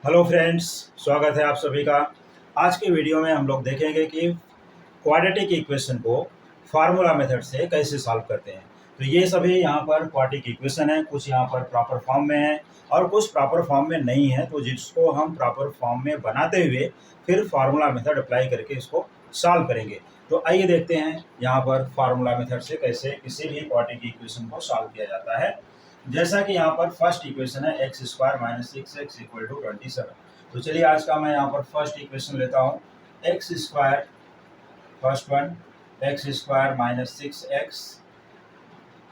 Hello friends, स्वागत है आप सभी का। आज के वीडियो में हम लोग देखेंगे कि क्वाड्रेटिक इक्वेशन को फार्मूला मेथड से कैसे सॉल्व करते हैं। तो ये सभी यहाँ पर क्वाड्रेटिक इक्वेशन है, कुछ यहाँ पर प्रॉपर फॉर्म में है और कुछ प्रॉपर फॉर्म में नहीं है। तो जिसको हम प्रॉपर फॉर्म में बनाते हुए फिर फार्मूला मेथड अप्लाई करके इसको सॉल्व करेंगे। तो आइए देखते हैं यहाँ पर फार्मूला मेथड से कैसे किसी भी क्वाड्रेटिक इक्वेशन को सॉल्व किया जाता है। जैसा कि यहाँ पर फर्स्ट इक्वेशन है x square minus six x equal to 27। तो चलिए आज का मैं यहाँ पर फर्स्ट इक्वेशन लेता हूँ। X square first one, x square minus six x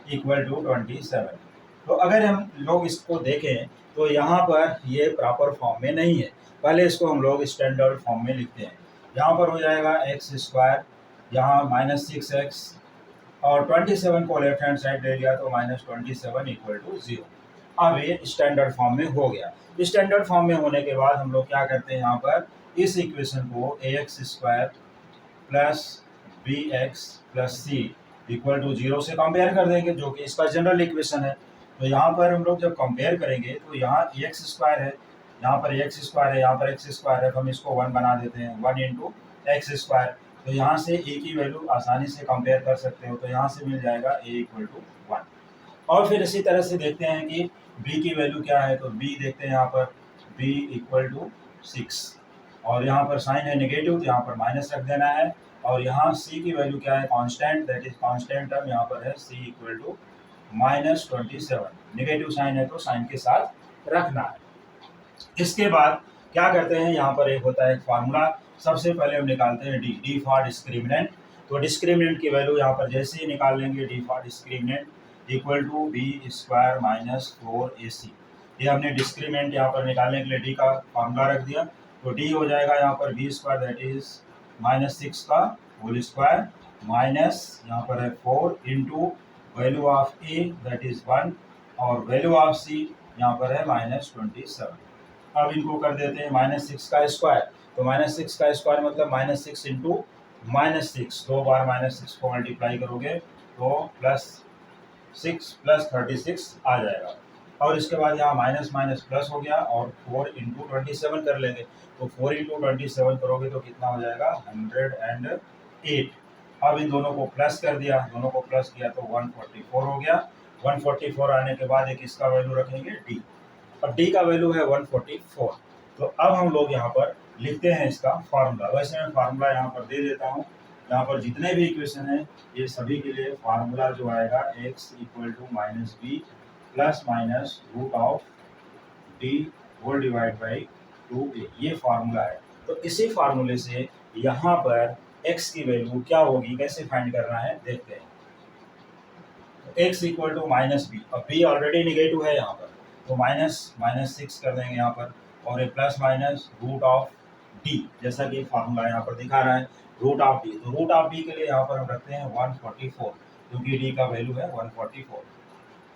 equal to 27। तो अगर हम लोग इसको देखें तो यहाँ पर ये प्रॉपर फॉर्म में नहीं है। पहले इसको हम लोग स्टैंडर्ड फॉर्म में लिखते हैं। यहाँ पर हो जाएगा एक्स स्क्वायर, यहाँ माइनस सिक्स एक्स और 27 को लेफ्ट हैंड साइड ले लिया तो माइनस 27 इक्वल टू 0। अब ये स्टैंडर्ड फॉर्म में हो गया। स्टैंडर्ड फॉर्म में होने के बाद हम लोग क्या करते हैं, यहाँ पर इस इक्वेशन को A X square plus B x plus C equal to 0 से कंपेयर कर देंगे, जो कि इसका जनरल इक्वेशन है। तो यहाँ पर हम लोग जब कंपेयर करेंगे तो यहाँ एक्स स्क्वायर है, यहाँ पर एक्स स्क्वायर है, यहाँ पर एक्स स्क्वायर है, तो हम इसको 1 बना देते हैं, 1 इंटू एक्स स्क्वायर। तो यहाँ से ए की वैल्यू आसानी से कंपेयर कर सकते हो, तो यहाँ से मिल जाएगा ए इक्वल टू 1। और फिर इसी तरह से देखते हैं कि बी की वैल्यू क्या है। तो बी देखते हैं यहाँ पर, बी इक्वल टू 6 और यहाँ पर साइन है नेगेटिव तो यहाँ पर माइनस रख देना है। और यहाँ सी की वैल्यू क्या है, constant, that is constant term यहाँ पर है C equal to minus 27। Negative sign है तो साइन के साथ रखना है। इसके बाद क्या करते हैं, यहाँ पर एक होता है फार्मूला। सबसे पहले हम निकालते हैं डी, डी फॉर डिस्क्रिमिनेंट। तो डिस्क्रिमिनेंट की वैल्यू यहाँ पर जैसे ही निकाल लेंगे, d for discriminant equal to b square minus 4ac। ये हमने डिस्क्रिमिनेंट यहाँ पर निकालने के लिए डी का फार्मूला रख दिया। तो डी हो जाएगा यहाँ पर b square that is minus 6 का होल स्क्वायर माइनस यहाँ पर है 4 into value of a that is 1 और वैल्यू ऑफ सी यहाँ पर है माइनस 27। अब इनको कर देते हैं माइनस 6 का स्क्वायर। तो माइनस 6 का स्क्वायर मतलब माइनस 6 इंटू माइनस 6, 2 बार माइनस 6 को मल्टीप्लाई करोगे तो प्लस 6 प्लस 36 आ जाएगा। और इसके बाद यहाँ माइनस माइनस प्लस हो गया और 4 इंटू 27 कर लेंगे। तो 4 इंटू 27 करोगे तो कितना हो जाएगा, 108। अब इन दोनों को प्लस कर दिया, दोनों को प्लस किया तो 144 हो गया। 144 आने के बाद एक इसका वैल्यू रखेंगे डी, और डी का वैल्यू है 144। तो अब हम लोग यहाँ पर लिखते हैं इसका फार्मूला। वैसे मैं फार्मूला यहाँ पर दे देता हूँ। यहाँ पर जितने भी इक्वेशन है ये सभी के लिए फार्मूला जो आएगा x equal to minus b plus minus root of d whole divide by 2a, ये फार्मूला है। तो इसी फार्मूले से यहाँ पर x की वैल्यू क्या होगी, कैसे फाइंड करना है देखते हैं। X equal to minus b, अब बी ऑलरेडी निगेटिव है यहाँ पर, तो माइनस माइनस 6 कर देंगे यहाँ पर और एक plus minus root of d, जैसा कि फार्मूला यहाँ पर दिखा रहा है रूट ऑफ डी। तो रूट ऑफ डी के लिए यहाँ पर हम रखते हैं 144, क्योंकि डी का वैल्यू है 144।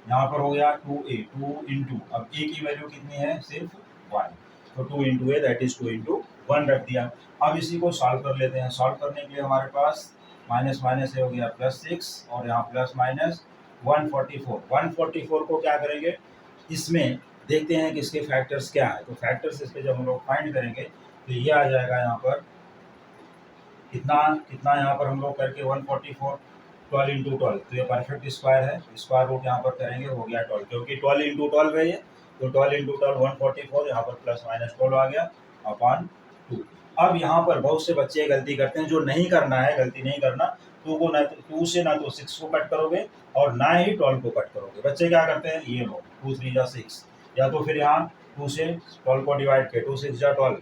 यहाँ पर हो गया 2a, 2 इंटू, अब ए की वैल्यू कितनी है, सिर्फ 1, तो 2 into A that is 2 into 1 रख दिया। अब इसी को सॉल्व कर लेते हैं। सॉल्व करने के लिए हमारे पास माइनस माइनस हो गया प्लस 6 और यहाँ प्लस माइनस 144। 144 को क्या करेंगे, इसमें देखते हैं कि इसके फैक्टर्स क्या है। तो फैक्टर्स इसके जब हम लोग फाइंड करेंगे तो ये आ जाएगा यहाँ पर कितना कितना, यहाँ पर हम लोग करके 144 12 इंटू 12, तो ये परफेक्ट स्क्वायर है। स्क्वायर रूट यहाँ पर करेंगे हो गया 12, क्योंकि 12 इंटू 12 है ये, तो 12 इंटू 12 144, यहाँ पर प्लस माइनस 12 आ गया अपॉन 2। अब यहाँ पर बहुत से बच्चे गलती करते हैं, जो नहीं करना है, गलती नहीं करना, तो वो ना तो 2 से ना तो 6 को कट करोगे और ना ही 12 को कट करोगे। बच्चे क्या करते हैं, ये लो 2 3 जा 6, या तो फिर यहाँ 2 से 12 को डिवाइड किया, 2 6 जा 12,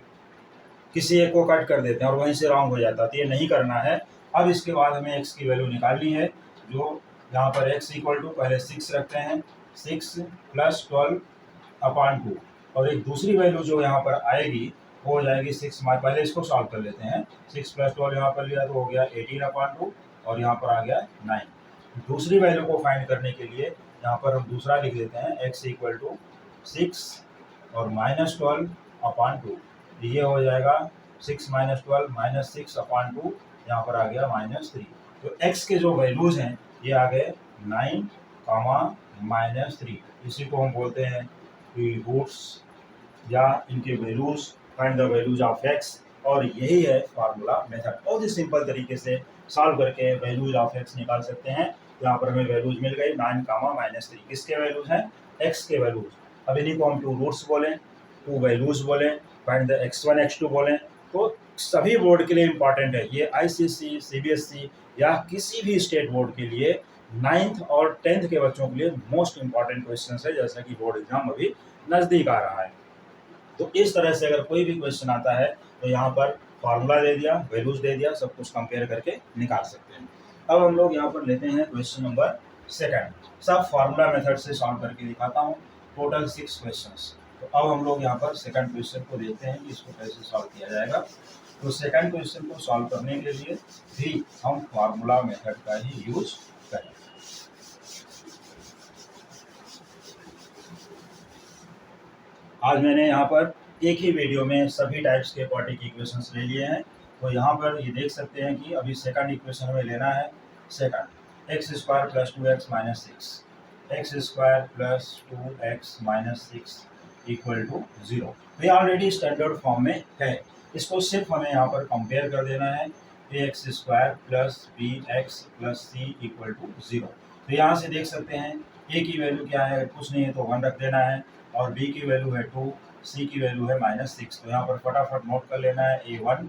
किसी एक को कट कर देते हैं और वहीं से रॉन्ग हो जाता है। तो ये नहीं करना है। अब इसके बाद हमें x की वैल्यू निकालनी है, जो यहाँ पर x इक्वल टू पहले 6 रखते हैं, 6 प्लस 12 अपॉन 2, और एक दूसरी वैल्यू जो यहाँ पर आएगी वो हो जाएगी 6, पहले इसको सॉल्व कर लेते हैं। 6 प्लस 12 यहाँ पर लिया तो हो गया 18 अपॉन 2 और यहाँ पर आ गया 9। दूसरी वैल्यू को फाइंड करने के लिए यहाँ पर हम दूसरा लिख देते हैं, x इक्वल टू 6 और माइनस 12 अपॉन 2, ये हो जाएगा 6 माइनस 12 माइनस 6 अपॉन 2, यहाँ पर आ गया माइनस 3। तो x के जो वैल्यूज हैं ये आ गए 9 माइनस 3, इसी को हम बोलते हैं रूट्स या इनके values, find the values of x, और यही है फार्मूला मेथड। बहुत ही सिंपल तरीके से सॉल्व करके वैल्यूज ऑफ एक्स निकाल सकते हैं। यहाँ पर हमें वैल्यूज मिल गई 9, -3 किसके वैल्यूज हैं, एक्स के वैल्यूज। अब इन्हीं को हम टू रूट्स बोलें, टू वैल्यूज बोलें, फाइंड द x1 x2 बोलें, तो सभी बोर्ड के लिए इंपॉर्टेंट है ये। ICSE, CBSE या किसी भी स्टेट बोर्ड के लिए 9th और 10th के बच्चों के लिए मोस्ट इंपॉर्टेंट क्वेश्चन है, जैसा कि बोर्ड एग्जाम अभी नज़दीक आ रहा है। तो इस तरह से अगर कोई भी क्वेश्चन आता है तो यहाँ पर फार्मूला दे दिया, वैल्यूज दे दिया, सब कुछ कंपेयर करके निकाल सकते हैं। अब हम लोग यहाँ पर लेते हैं क्वेश्चन नंबर 2। सब फार्मूला मेथड से सॉल्व करके दिखाता हूँ, टोटल 6 क्वेश्चंस। तो अब हम लोग यहाँ पर सेकंड क्वेश्चन को देखते हैं कि इसको कैसे सॉल्व किया जाएगा। तो सेकंड क्वेश्चन को सॉल्व करने के लिए भी हम फार्मूला मेथड का ही यूज करें। आज मैंने यहाँ पर एक ही वीडियो में सभी टाइप्स के क्वाड्रेटिक इक्वेशंस ले लिए हैं। तो यहाँ पर ये देख सकते हैं कि अभी सेकंड इक्वेशन हमें लेना है। Second x² + 2x - 6, x² + 2x - 6 = 0। तो ये ऑलरेडी स्टैंडर्ड फॉर्म में है। इसको सिर्फ हमें यहाँ पर कंपेयर कर देना है। ax² + bx + c = 0। तो यहाँ से देख सकते हैं a की वैल्यू क्या है, कुछ नहीं है तो 1 रख देना है, और b की वैल्यू है 2, c की वैल्यू है -6। तो यहाँ पर फटाफट नोट कर लेना है a1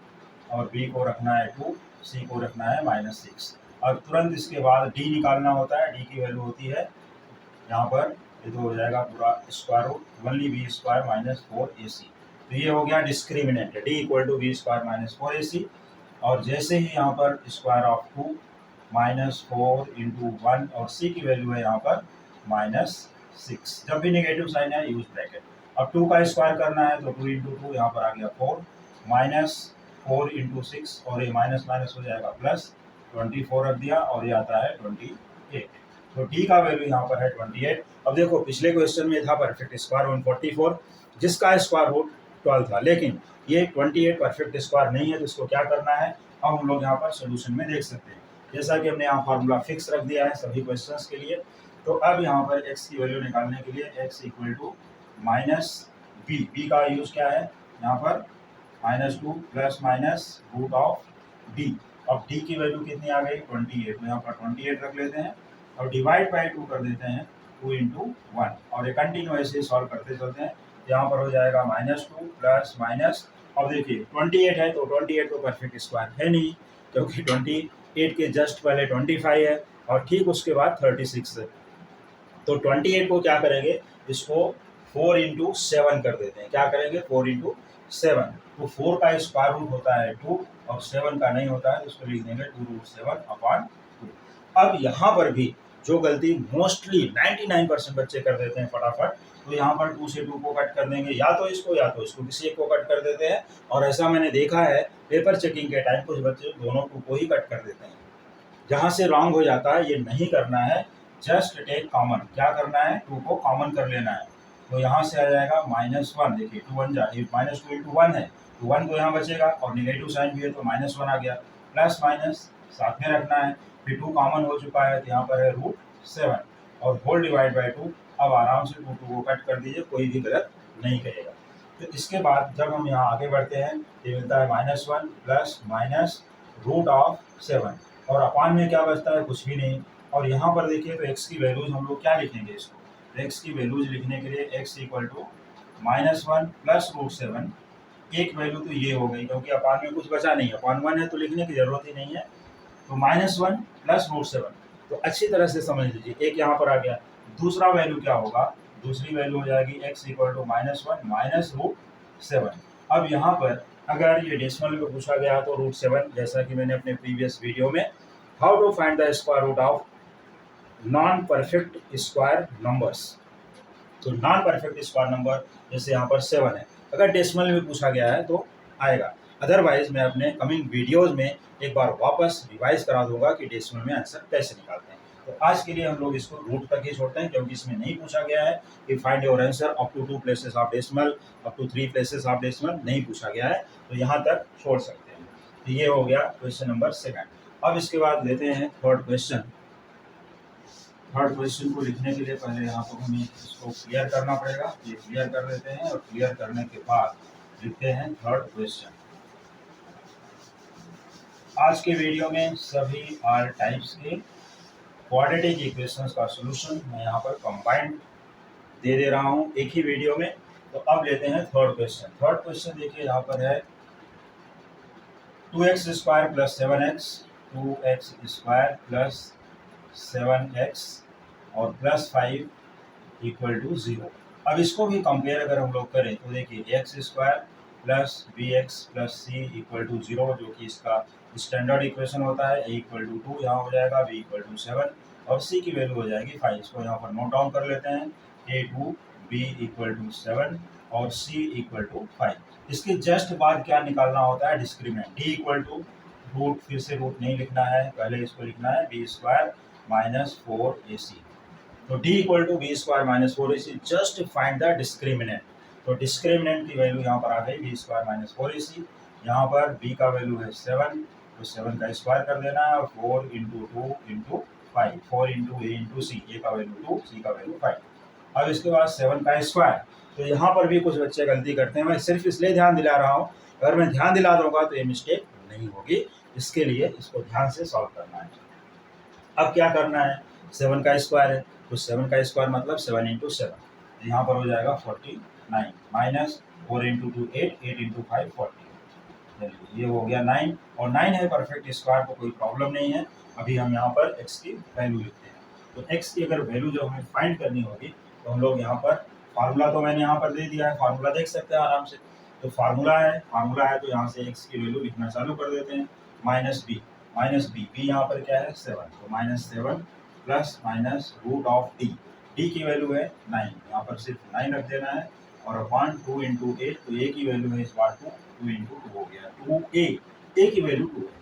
और b को रखना है 2, c को रखना है -6, और तुरंत इसके बाद d निकालना होता है। d की वैल्यू होती है यहाँ पर, ये तो हो जाएगा पूरा स्क्वायर रूट 1b² - 4ac। तो ये हो गया डिस्क्रिमिनेंट, d = b² - 4ac। और जैसे ही यहाँ पर स्क्वायर ऑफ 2 -4 × 1, और c की वैल्यू है यहाँ पर -6। जब भी नेगेटिव साइन है यूज ब्रैकेट। अब 2 का स्क्वायर करना है तो 2 × 2 यहाँ पर आ गया 4, -4 × 6, और ये माइनस माइनस हो जाएगा प्लस, 24 रख दिया, और ये आता है 28। तो d का वैल्यू यहाँ पर है 28। अब देखो पिछले क्वेश्चन में था परफेक्ट स्क्वायर 144, जिसका स्क्वायर रूट 12 था, लेकिन ये 28 परफेक्ट स्क्वायर नहीं है। तो इसको क्या करना है, अब हम लोग यहाँ पर सोल्यूशन में देख सकते हैं। जैसा कि हमने यहाँ फार्मूला फिक्स रख दिया है सभी क्वेश्चंस के लिए। तो अब यहाँ पर x की वैल्यू निकालने के लिए x = -b का यूज क्या है यहाँ पर, -2 ± √d। अब d की वैल्यू कितनी आ गई 28, तो यहाँ पर 28 रख लेते हैं, और डिवाइड बाई 2 कर देते हैं, 2 × 1, और ये कंटिन्यू ऐसे सॉल्व करते चलते हैं। यहाँ पर हो जाएगा -2 प्लस माइनस। अब देखिए 28 है तो 28 तो परफेक्ट स्क्वायर है नहीं, क्योंकि 28 के जस्ट पहले 25 है, और ठीक उसके बाद 36 है। तो 28 को क्या करेंगे, इसको 4 × 7 कर देते हैं। क्या करेंगे, 4 × 7। तो 4 का स्क्वायर रूट होता है 2, और 7 का नहीं होता है, तो इसको लिख देंगे 2√7/2। अब यहाँ पर भी जो गलती मोस्टली 99% बच्चे कर देते हैं फटाफट, तो यहाँ पर 2 से 2 को कट कर देंगे, या तो इसको किसी एक को कट कर देते हैं। और ऐसा मैंने देखा है पेपर चेकिंग के टाइम कुछ बच्चे दोनों 2 को ही कट कर देते हैं। जहाँ से रॉन्ग हो जाता है, ये नहीं करना है। जस्ट टेक कॉमन, क्या करना है, 2 को कॉमन कर लेना है। तो यहाँ से आ जाएगा -1, देखिए 2 1 जा, -2 × 1 है, तो 1 तो यहाँ बचेगा, और नेगेटिव साइन भी है तो -1 आ गया, प्लस माइनस साथ में रखना है। फिर 2 कॉमन हो चुका है, तो यहाँ पर है √7, और होल डिवाइड बाई 2। अब आराम से 2 को कट कर दीजिए, कोई भी गलत नहीं करेगा। तो इसके बाद जब हम यहाँ आगे बढ़ते हैं, ये मिलता है -1 प्लस माइनस √7, और अपान में क्या बचता है, कुछ भी नहीं। और यहाँ पर देखिए तो x की वैल्यूज हम लोग क्या लिखेंगे, इसको x की वैल्यूज लिखने के लिए x = -1 प्लस √7। एक वैल्यू तो ये हो गई, क्योंकि अपान में कुछ बचा नहीं, अपान 1 है तो लिखने की जरूरत ही नहीं है। तो -1 प्लस √7, तो अच्छी तरह से समझ लीजिए, एक यहाँ पर आ गया। दूसरा वैल्यू क्या होगा, दूसरी वैल्यू हो जाएगी x = -1 माइनस √7। अब यहाँ पर अगर ये डेसिमल में पूछा गया तो √7, जैसा कि मैंने अपने प्रीवियस वीडियो में how to find the square root of non perfect square numbers, तो नॉन परफेक्ट स्क्वायर नंबर जैसे यहाँ पर 7 है, अगर डेसिमल में पूछा गया है तो आएगा। अदरवाइज मैं अपने कमिंग वीडियोस में एक बार वापस रिवाइज करा दूंगा कि डेसिमल में आंसर कैसे निकालते हैं। तो आज के लिए हम लोग इसको रूट तक ही छोड़ते हैं, क्योंकि इसमें नहीं पूछा गया है कि find your answer up to 2 places of decimal, up to 3 places of decimal, नहीं पूछा गया है, तो यहाँ तक छोड़ सकते हैं। तो ये हो गया क्वेश्चन नंबर 2। अब इसके बाद लेते हैं थर्ड क्वेश्चन। थर्ड क्वेश्चन को लिखने के लिए पहले यहाँ पर हमें इसको क्लियर करना पड़ेगा। ये क्लियर कर लेते हैं और क्लियर करने के बाद लिखते हैं थर्ड क्वेश्चन। आज के वीडियो में सभी आर टाइप्स के क्वाड्रेटिक इक्वेशंस का सॉल्यूशन मैं यहाँ पर कंबाइंड दे रहा हूँ एक ही वीडियो में। तो अब लेते हैं थर्ड क्वेश्चन। थर्ड क्वेश्चन देखिए यहाँ पर है 2x square plus 7x, 2x square plus 7x और प्लस 5 इक्वल टू 0। अब इसको भी कंपेयर अगर हम लोग करें तो देखिए x square plus B x plus C equal to 0, जो कि इसका स्टैंडर्ड इक्वेशन होता है। ए इक्वल टू 2 यहाँ हो जाएगा, बी इक्वल टू 7 और सी की वैल्यू हो जाएगी 5। इसको यहाँ पर नोट डाउन कर लेते हैं, ए 2 बी इक्वल टू 7 और सी इक्वल टू 5। इसके जस्ट बाद क्या निकालना होता है, discriminant. D equal to root, फिर से रूट नहीं लिखना है, पहले इसको लिखना है बी स्क्वायर माइनस 4ac। तो d equal to b square minus 4ac, just find the discriminant. तो डिस्क्रिमिनेंट की वैल्यू यहाँ पर आ गई बी स्क्वायर माइनस 4ac। यहाँ पर b का वैल्यू है 7, तो 7 का स्क्वायर कर देना है और 4 इंटू 2 इंटू 5, 4 इंटू ए इंटू सी, ए का वैल्यू 2, सी का वैल्यू 5। अब इसके बाद 7 का स्क्वायर। तो यहाँ पर भी कुछ बच्चे गलती करते हैं, मैं सिर्फ इसलिए ध्यान दिला रहा हूँ, अगर मैं ध्यान दिला दूंगा तो ये मिस्टेक नहीं होगी। इसके लिए इसको ध्यान से सॉल्व करना है। अब क्या करना है, 7 का स्क्वायर है तो 7 का स्क्वायर मतलब 7 इंटू 7, यहाँ पर हो जाएगा 49 माइनस 4 इंटू 2 8, 8 इंटू 5 40। ये हो गया 9 और 9 है परफेक्ट स्क्वायर, को कोई प्रॉब्लम नहीं है। अभी हम यहाँ पर x की वैल्यू लिखते हैं। तो x की अगर वैल्यू जब हमें फाइंड करनी होगी तो हम लोग यहाँ पर फार्मूला तो मैंने यहाँ पर दे दिया है, फार्मूला देख सकते हैं आराम से। तो फार्मूला है तो यहाँ से x की वैल्यू लिखना चालू कर देते हैं, माइनस बी यहाँ पर क्या है 7, तो minus 7 plus minus root of d की वैल्यू है 9, यहाँ पर सिर्फ 9 रख देना है और अपॉन 2 इंटू 8, तो ए की वैल्यू है इस बार 2 इंटू 2 हो गया 2a, ए की वैल्यू 2 है।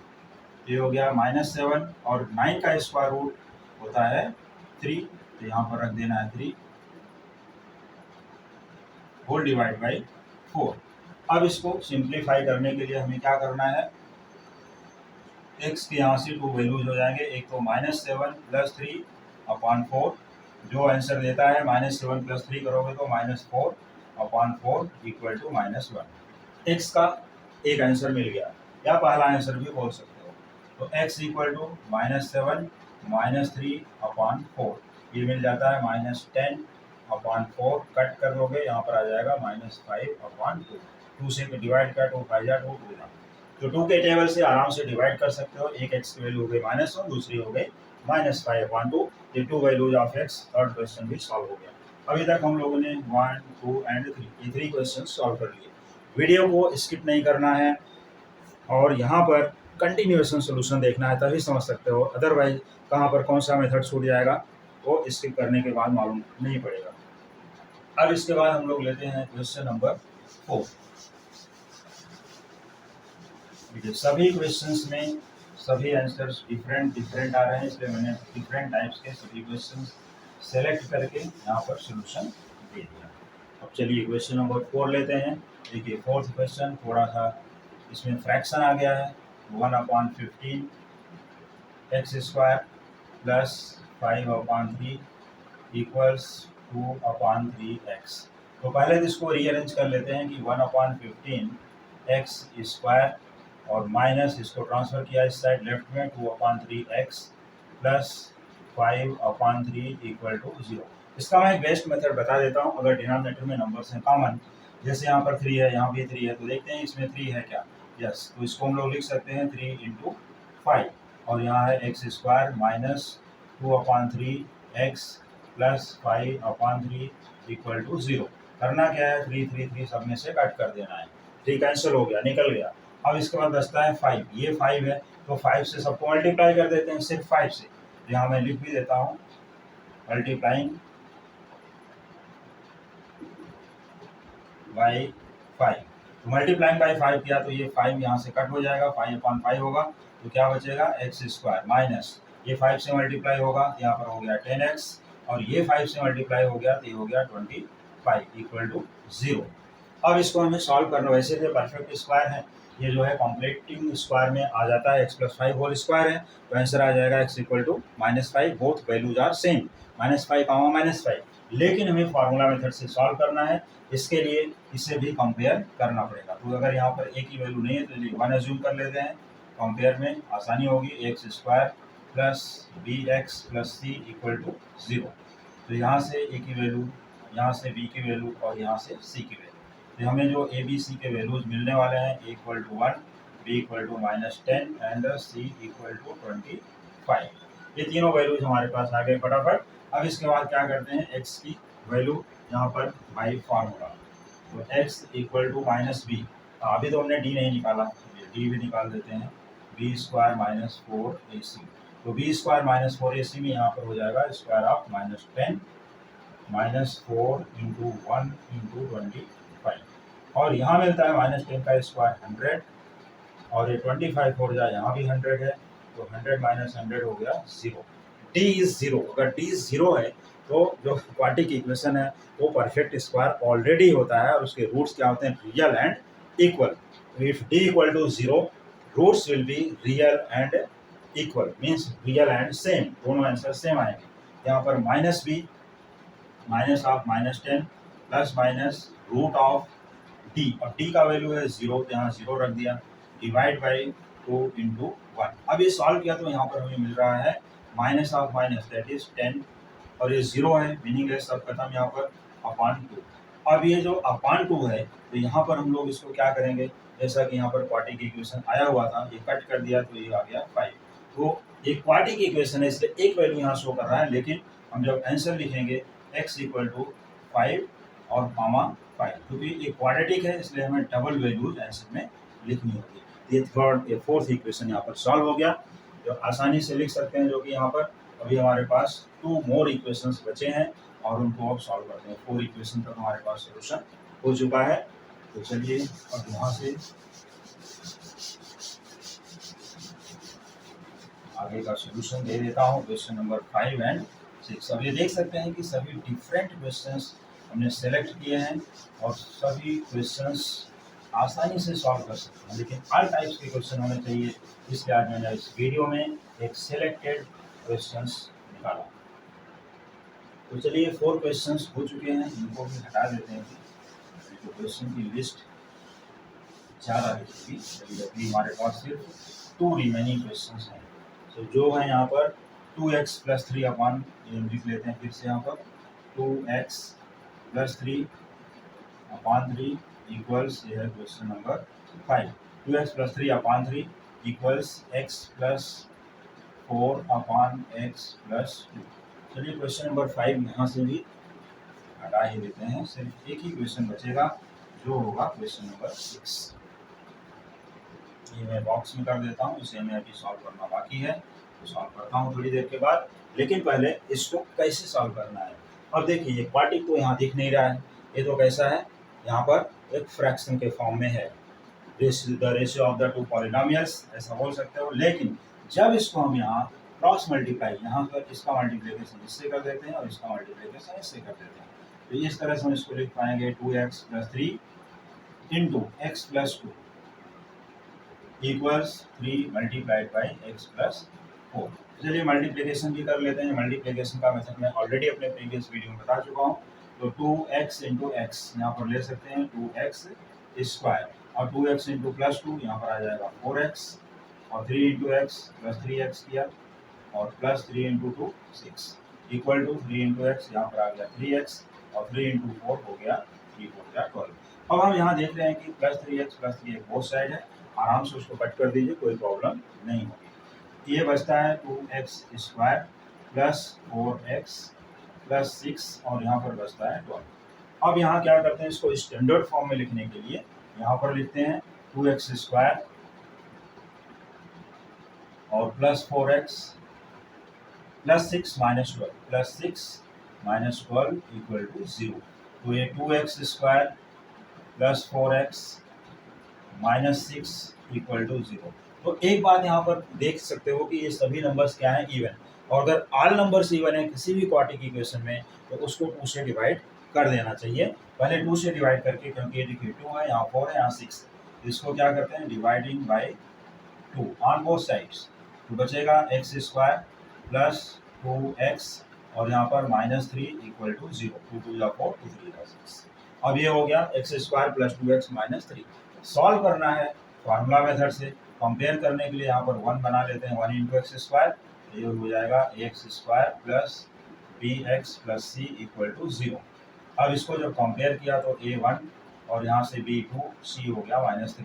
ये हो गया माइनस 7 और 9 का स्क्वायर रूट होता है 3, तो यहाँ पर रख देना है 3 होल डिवाइड बाई 4। अब इसको सिंप्लीफाई करने के लिए हमें क्या करना है, x के यहाँ से 2 वैल्यूज हो जाएंगे, एक तो माइनस 7 प्लस 3 अपॉन 4, जो आंसर देता है माइनस 7 प्लस 3 करोगे तो minus 4 upon 4 equal to minus 1। x का एक आंसर मिल गया, या पहला आंसर भी बोल सकते हो। तो x equal to minus 7 minus 3 upon 4, ये मिल जाता है माइनस 10 अपॉन 4, कट कर दोगे यहाँ पर आ जाएगा माइनस 5 अपॉन 2, 2 से डिवाइड कर 2 5 2 2, तो 2 के टेबल से आराम से डिवाइड कर सकते हो। एक x की वैल्यू हो गई माइनस 1, दूसरी हो गई माइनस 5 अपॉन 2। ये 2 values of x, third question भी सॉल्व हो गया। अभी तक हम लोगों ने 1 2 एंड 3 ये 3 क्वेश्चन सॉल्व कर लिए। वीडियो को स्किप नहीं करना है और यहाँ पर कंटिन्यूएशन सोल्यूशन देखना है, तभी समझ सकते हो। अदरवाइज कहाँ पर कौन सा मेथड छूट जाएगा वो स्किप करने के बाद मालूम नहीं पड़ेगा। अब इसके बाद हम लोग लेते हैं क्वेश्चन नंबर 4। सभी क्वेश्चंस में सभी आंसर्स डिफरेंट आ रहे हैं, इसलिए मैंने डिफरेंट टाइप्स के सभी क्वेश्चंस सेलेक्ट करके यहाँ पर सॉल्यूशन दे दिया। अब चलिए क्वेश्चन नंबर 4 लेते हैं। देखिए फोर्थ क्वेश्चन थोड़ा सा इसमें फ्रैक्शन आ गया है, 1/15 x square plus 5/3 equals 2/3x। तो पहले तो इसको रीअरेंज कर लेते हैं कि 1/15 एक्स स्क्वायर और माइनस इसको ट्रांसफर किया इस साइड लेफ्ट में 2/3x प्लस 5/3 इक्वल टू 0। इसका मैं एक बेस्ट मेथड बता देता हूँ। अगर डिनोमिनेटर में नंबर्स हैं कॉमन, जैसे यहाँ पर 3 है, यहाँ भी 3 है, तो देखते हैं इसमें 3 है क्या। यस, तो इसको हम लोग लिख सकते हैं 3 इंटू 5 और यहाँ है x square minus 2/3x plus 5/3 equal to 0। करना क्या है, 3 3 3 सब में से कट कर देना है, 3 कैंसिल हो गया, निकल गया। अब इसके बाद बचता है 5, ये 5 है तो 5 से सबको मल्टीप्लाई कर देते हैं, सिर्फ 5 से। यहाँ मैं लिख भी देता हूँ मल्टीप्लाइंग बाई 5। तो मल्टीप्लाइंग बाई 5 किया तो ये 5 यहाँ से कट हो जाएगा, 5/5 होगा, तो क्या बचेगा एक्स स्क्वायर माइनस ये 5 से मल्टीप्लाई होगा, यहाँ पर हो गया 10x और ये 5 से मल्टीप्लाई हो गया तो ये हो गया 25 इक्वल टू 0। अब इसको हमें सॉल्व करना, वैसे तो परफेक्ट स्क्वायर है ये जो है कॉम्प्लेटिंग स्क्वायर में आ जाता है, x+5 होल स्क्वायर है, तो आंसर आ जाएगा x equal to -5, both values are same, -5 -5। लेकिन हमें फार्मूला मेथड से सॉल्व करना है, इसके लिए इसे भी कंपेयर करना पड़ेगा। तो अगर यहाँ पर a की वैल्यू नहीं है तो चलिए 1 एज्यूम कर लेते हैं, कंपेयर में आसानी होगी, x² plus bx plus c equal to 0। तो यहाँ से a की वैल्यू, यहाँ से b की वैल्यू और यहाँ से c की वैल्यू, तो हमें जो a b c के वैल्यूज मिलने वाले हैं, a equal to 1, b equal to -10 and c equal to 25। ये तीनों वैल्यूज हमारे पास आ गए फटाफट। अब इसके बाद क्या करते हैं, x की वैल्यू यहाँ पर बाई फार्मूला, तो x इक्वल टू -b, अभी तो हमने d नहीं निकाला, d भी निकाल देते हैं, b² -4ac, तो b² -4ac में यहाँ पर हो जाएगा स्क्वायर ऑफ -10 -4 इंटू 1 इंटू 25, और यहाँ मिलता है -10 का स्क्वायर 100, और ये 25 हो जाए, यहाँ भी 100 है, तो 100 माइनस 100 हो गया 0। d इज 0, अगर d 0 है तो जो क्वाड्रेटिक इक्वेशन है वो परफेक्ट स्क्वायर ऑलरेडी होता है, और उसके रूट्स क्या होते हैं, real and equal. If d equal to 0, roots will be real and equal, means real and same, दोनों आंसर सेम आएंगे। यहाँ पर -b minus of -10 plus minus root of d, और d का वैल्यू है 0, तो यहाँ 0 रख दिया, डिवाइड बाई 2 इंटू 1। अब ये सॉल्व किया तो यहाँ पर हमें मिल रहा है minus of minus that is 10, और ये 0 है, मीनिंगलेस, सब खत्म यहाँ पर, अपॉन 2। अब ये जो अपॉन 2 है, तो यहाँ पर हम लोग इसको क्या करेंगे, जैसा कि यहाँ पर क्वाड्रेटिक इक्वेशन आया हुआ था, ये कट कर दिया तो ये आ गया 5। तो ये क्वाड्रेटिक इक्वेशन है, इसलिए एक वैल्यू यहाँ शो कर रहा है, लेकिन हम जब आंसर लिखेंगे x इक्वल टू 5 और कामा 5, क्योंकि ये क्वाड्रेटिक है इसलिए हमें डबल वैल्यूज आंसर में लिखनी होगी। ये फोर्थ इक्वेशन यहाँ पर सॉल्व हो गया, जो आसानी से लिख सकते हैं, जो कि यहाँ पर अभी हमारे पास 2 मोर इक्वेशंस बचे हैं, और उनको अब सॉल्व करते हैं। 4 इक्वेशन तक हमारे पास सोल्यूशन हो चुका है। तो चलिए अब यहाँ से आगे का सोल्यूशन दे देता हूँ, क्वेश्चन नंबर 5 एंड 6। अब ये देख सकते हैं कि सभी डिफरेंट क्वेश्चंस हमने सेलेक्ट किए हैं, और सभी क्वेश्चंस आसानी से सॉल्व कर सकते हैं, लेकिन ऑल टाइप्स के क्वेश्चन होने चाहिए, इसलिए आज मैंने इस वीडियो में एक सिलेक्टेड क्वेश्चंस निकाला। तो चलिए 4 क्वेश्चंस हो चुके हैं, इनको भी हटा देते हैं, तो क्वेश्चन की लिस्ट ज़्यादा दिखेगी, अभी हमारे पास सिर्फ 2 रिमेनिंग क्वेश्चंस हैं। तो जो है यहाँ पर 2x प्लस 3 अपॉन, ये लिख लेते हैं फिर से यहाँ पर, 2x प्लस 3 अपॉन 3 इक्वल्स, ये है question number 5, 2x plus 3 upon 3 equals x plus 4 upon x plus 2। चलिए क्वेश्चन नंबर 5 यहाँ से भी हटा ही देते हैं, सिर्फ एक ही क्वेश्चन बचेगा, जो होगा क्वेश्चन नंबर 6। ये मैं बॉक्स में कर देता हूँ, इसे हमें अभी सॉल्व करना बाकी है, तो सॉल्व करता हूँ थोड़ी देर के बाद, लेकिन पहले इसको कैसे सॉल्व करना है। अब देखिए ये क्वाड्रेटिक तो यहाँ दिख नहीं रहा है, ये तो कैसा है, यहाँ पर एक फ्रैक्शन के फॉर्म में है, the ratio of the 2 polynomials ऐसा बोल सकते हो। लेकिन जब इसको हम यहाँ क्रॉस मल्टीप्लाई, यहाँ पर इसका मल्टीप्लिकेशन इससे कर देते हैं और इसका मल्टीप्लिकेशन इससे कर देते हैं, तो इस तरह से हम इसको लिख पाएंगे 2x plus 3 into x plus 2 equals 3 multiplied by x plus 4। चलिए मल्टीप्लिकेशन भी कर लेते हैं। मल्टीप्लिकेशन का मेथड मैं ऑलरेडी अपने प्रीवियस वीडियो में बता चुका हूँ। तो 2x इंटू एक्स यहाँ पर ले सकते हैं 2x स्क्वायर, और 2x इंटू प्लस 2 यहाँ पर आ जाएगा 4x, और 3 इंटू एक्स प्लस 3x किया, और plus 3 into 2 6 equal to 3 into x, यहाँ पर आ गया 3x, और 3 इंटू 4 हो गया 3 हो गया 12। अब हम यहाँ देख रहे हैं कि प्लस 3x बोथ साइड है, आराम से उसको कट कर दीजिए, कोई प्रॉब्लम नहीं होगी। ये बचता है 2x square plus 4x plus 6, और यहाँ पर बचता है 12। अब यहाँ क्या करते हैं, इसको स्टैंडर्ड फॉर्म में लिखने के लिए यहाँ पर लिखते हैं 2x स्क्वायर और plus 4x plus 6 minus 12, plus 6 minus 12 equal to 0। तो ये 2x square plus 4x minus 6 equal to 0। तो एक बात यहाँ पर देख सकते हो कि ये सभी नंबर्स क्या हैं, इवन, और अगर ऑल नंबर्स इवन है किसी भी क्वाड्रेटिक इक्वेशन में, तो उसको 2 से डिवाइड कर देना चाहिए, पहले 2 से डिवाइड करके, क्योंकि ये देखिए 2 है, यहाँ 4 है, यहाँ 6, इसको क्या करते हैं, dividing by 2 on both sides, तो बचेगा एक्स स्क्वायर प्लस 2x और यहाँ पर -3 इक्वल टू 0, 2 2 4 2 3 6। अब ये हो गया x square plus 2x -3। Solve करना है फार्मूला मेथड से, कंपेयर करने के लिए यहाँ पर 1 बना लेते हैं, 1 इंटू एक्स स्क्वायर, ये हो जाएगा x square plus bx plus C equal to 0। अब इसको जब कंपेयर किया तो a1 और यहाँ से b2, c हो गया -3,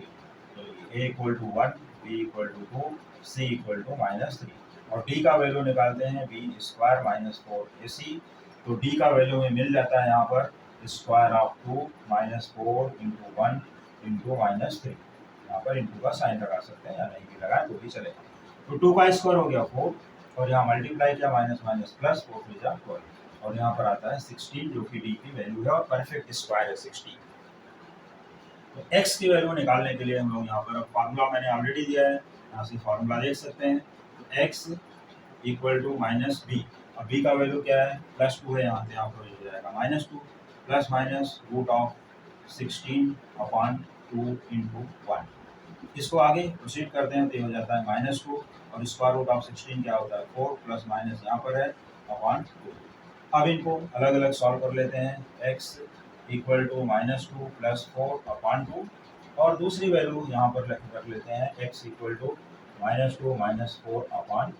तो a equal to 1, b equal to 2, c equal to -3, और d का वैल्यू निकालते हैं b स्क्वायर माइनस 4ac, तो d का वैल्यू में मिल जाता है यहाँ पर square of 2 minus 4 into 1 into -3, यहाँ पर इंटू का साइन लगा सकते हैं या नहीं भी लगाए तो भी चलेगा। तो 2 का स्क्वायर हो गया 4 और यहाँ मल्टीप्लाई किया माइनस माइनस प्लस 4 3 जा 12 और यहाँ पर आता है 16 जो कि डी की वैल्यू है और परफेक्ट स्क्वायर है 16। तो x की वैल्यू निकालने के लिए हम लोग यहाँ पर फार्मूला मैंने ऑलरेडी दिया है, यहाँ से फार्मूला देख सकते हैं। तो x equal to minus b, अब b का वैल्यू क्या है +2 है, यहाँ पर हो जाएगा -2 plus minus root of 16 upon 2 into 1। इसको आगे प्रोसीड करते हैं तो ये हो जाता है -2 और स्क्वायर रूट ऑफ 16 क्या होता है 4 प्लस माइनस यहाँ पर है अपॉन 2। अब इनको अलग अलग सॉल्व कर लेते हैं, x equal to -2 plus 4 upon 2 और दूसरी वैल्यू यहाँ पर रख लेते हैं x equal to -2 minus 4 upon 2,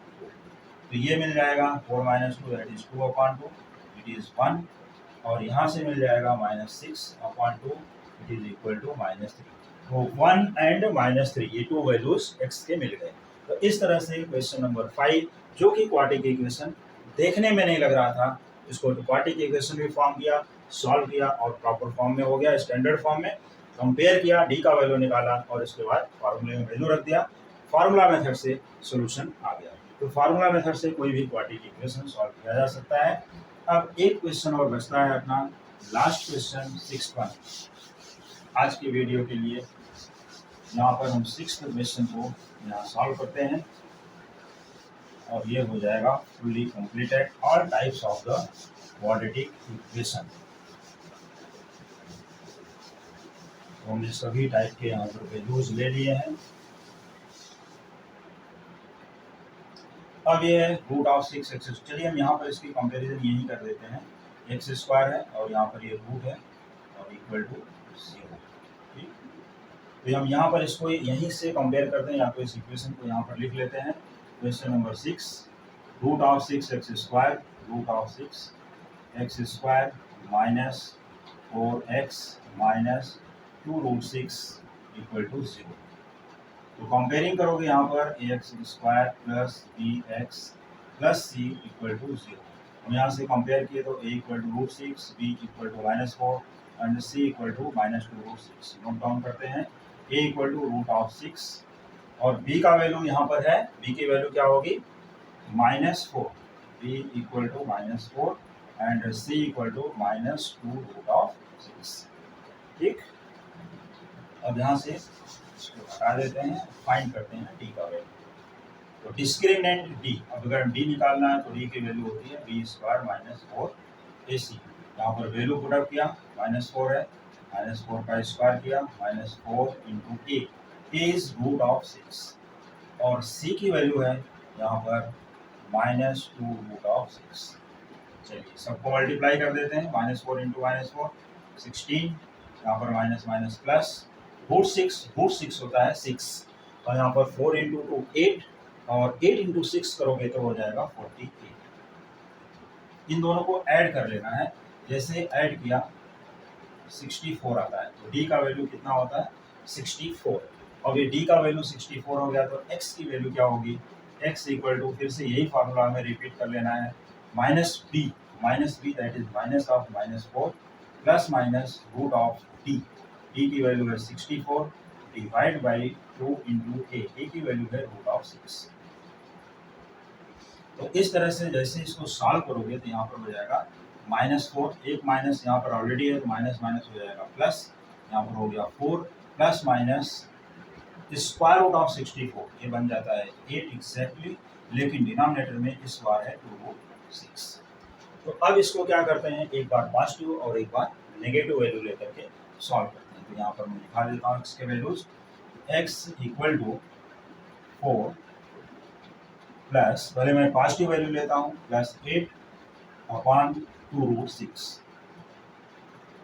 तो ये मिल जाएगा 4 minus 2 that is 2 upon 2 it is 1 और यहाँ से मिल जाएगा -6 upon 2 it is equal to -3। तो 1 एंड -3 ये 2 वैल्यूज x के मिल गए। तो इस तरह से क्वेश्चन नंबर 5 जो कि क्वाड्रेटिक इक्वेशन देखने में नहीं लग रहा था, इसको क्वाड्रेटिक इक्वेशन भी फॉर्म किया, सॉल्व किया और प्रॉपर फॉर्म में हो गया, स्टैंडर्ड फॉर्म में कंपेयर किया, डी का वैल्यू निकाला और इसके बाद फार्मूले में वैल्यू रख दिया, फार्मूला मेथड से सोल्यूशन आ गया। तो फार्मूला मेथड से कोई भी क्वाड्रेटिक इक्वेशन सॉल्व किया जा सकता है। अब एक क्वेश्चन और बचता है अपना लास्ट क्वेश्चन 6th आज की वीडियो के लिए। यहाँ पर हम 6th क्वेश्चन को यहाँ सॉल्व करते हैं और ये हो जाएगा fully completed all types of the quadratic equation. तो हमने सभी टाइप के यहाँ पर वैल्यूज ले लिए हैं। अब ये है रूट ऑफ 6x, चलिए हम यहाँ पर इसकी कंपैरिजन यही कर देते हैं, एक्स स्क्वायर है और यहाँ पर ये रूट है और इक्वल टू 0, ठीक। तो हम यहाँ पर इसको यहीं से कंपेयर करते हैं, या तो इस इक्वेशन को यहाँ पर लिख लेते हैं। Question number 6, root of 6x square, root of 6x square minus 4x minus 2 root 6 equal to 0। तो कंपेयरिंग करोगे यहाँ पर ax square plus bx plus c equal to 0। हम यहाँ से कंपेयर किए तो a equal to root 6, b equal to -4 and c equal to -2 root 6। Note down करते हैं, a equal to root of 6 और b का वैल्यू यहाँ पर है, b की वैल्यू क्या होगी -4, b equal to -4 and c equal to -2 root of 6, ठीक। अब यहाँ से इसको हटा देते हैं, फाइंड करते हैं डी का वैल्यू। तो डिस्क्रिमिनेंट डी, अब अगर डी निकालना है तो डी की वैल्यू होती है बी स्क्वायर माइनस 4ac। यहाँ पर वैल्यू पुट अप किया, -4 है, -4 का स्क्वायर किया, -4 into a is root of 6 और सी की वैल्यू है यहाँ पर -2 रूट ऑफ 6। चलिए सबको मल्टीप्लाई कर देते हैं, -4 इंटू -4 16, यहाँ पर माइनस माइनस प्लस रूट 6 होता है 6 और यहाँ पर 4 इंटू 2 8 और 8 इंटू 6 करोगे तो हो जाएगा 48। इन दोनों को ऐड कर लेना है, जैसे ऐड किया 64 आता है, तो डी का वैल्यू कितना होता है 64। और ये डी का वैल्यू 64 हो गया तो एक्स की वैल्यू क्या होगी, एक्स इक्वल टू फिर से यही फार्मूला हमें रिपीट कर लेना है, minus b that is minus of -4 plus minus root of d, d की वैल्यू है 64 डिवाइड बाई 2 इंटू ए की वैल्यू है रूट ऑफ 6। तो इस तरह से जैसे इसको सॉल्व करोगे तो यहाँ पर हो जाएगा -4, एक माइनस यहाँ पर ऑलरेडी है तो माइनस माइनस हो जाएगा प्लस, यहाँ पर हो गया 4 plus minus square root of 64, ये बन जाता है 8 एग्जैक्टली, लेकिन डिनोमिनेटर में इस बार है 2 रूट 6। तो अब इसको क्या करते हैं, एक बार पॉजिटिव और एक बार नेगेटिव वैल्यू लेकर के सॉल्व करते हैं। तो यहाँ पर मैं दिखा देता हूँ इसके वैल्यूज। एक्स इक्वल टू 4 प्लस, पहले मैं पॉजिटिव वैल्यू लेता हूँ, प्लस 8/2√6।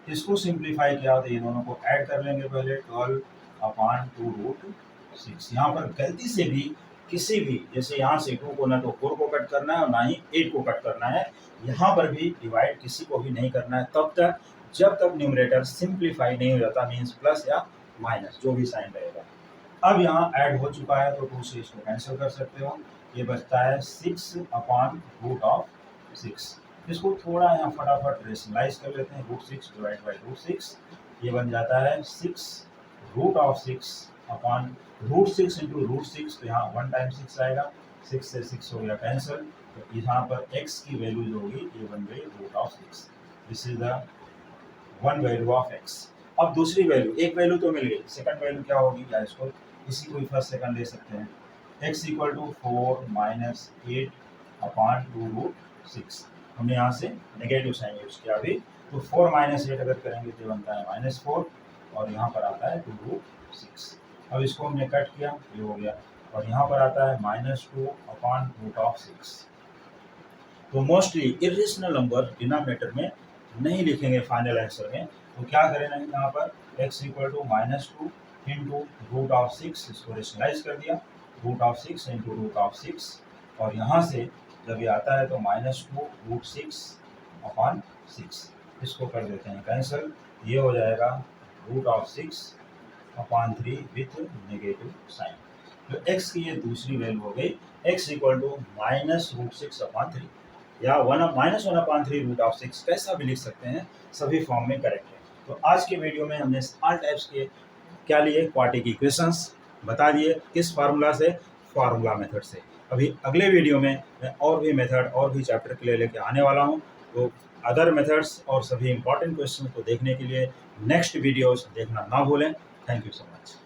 इसको सिंप्लीफाई किया तो ये दोनों को ऐड कर लेंगे पहले, 12/2√6। यहाँ पर गलती से भी किसी भी, जैसे यहाँ से 2 को ना तो 4 को कट करना है और ना ही 8 को कट करना है, यहाँ पर भी डिवाइड किसी को भी नहीं करना है तब तक जब तक न्यूमरेटर सिंप्लीफाई नहीं हो जाता, मीन्स प्लस या माइनस जो भी साइन रहेगा। अब यहाँ ऐड हो चुका है तो 2 से इसको कैंसिल कर सकते हो, ये बचता है 6/√6। इसको थोड़ा यहाँ फटाफट रेशनलाइज कर लेते हैं, √6 डिवाइड बाई √6, ये बन जाता है 6√6 इंटू √6, तो यहाँ 1 टाइम 6 आएगा, 6 से 6 हो गया कैंसिल, तो यहाँ पर x की वैल्यू जो होगी ये बन गई √6। This is the one value of x। अब दूसरी वैल्यू, एक वैल्यू तो मिल गई, सेकंड वैल्यू क्या होगी, या इसको इसी को ही फर्स्ट सेकंड ले सकते हैं, x इक्वल टू 4 माइनस 8/2√6। हमने यहाँ से नेगेटिव साइन यूज किया अभी, तो 4 माइनस 8 अगर करेंगे तो बनता है -4 और यहाँ पर आता है 2√6। अब इसको हमने कट किया, ये हो गया, और यहाँ पर आता है -2/√6। तो मोस्टली इरेशनल नंबर डिनोमिनेटर में नहीं लिखेंगे फाइनल आंसर में, तो क्या करेंगे यहाँ पर x इक्वल टू -2 इंटू √6, इसको रेशनलाइज कर दिया, √6 इंटू √6, और यहाँ से जब ये आता है तो -2√6/6, इसको कर देते हैं कैंसिल, ये हो जाएगा √6/3 विथ नेगेटिव साइन। तो x की ये दूसरी वैल्यू हो गई, x इक्वल टू -√6/3 या -1/3√6, कैसा भी लिख सकते हैं, सभी फॉर्म में करेक्ट है। तो आज के वीडियो में हमने ऑल टाइप्स के क्या लिए, क्वाड्रेटिक इक्वेशंस बता दिए, किस फार्मूला से, फार्मूला मेथड से। अभी अगले वीडियो में मैं और भी मेथड और भी चैप्टर के लिए लेके आने वाला हूँ, तो अदर मेथड्स और सभी इंपॉर्टेंट क्वेश्चन को देखने के लिए नेक्स्ट वीडियोस देखना ना भूलें। Thank you so much.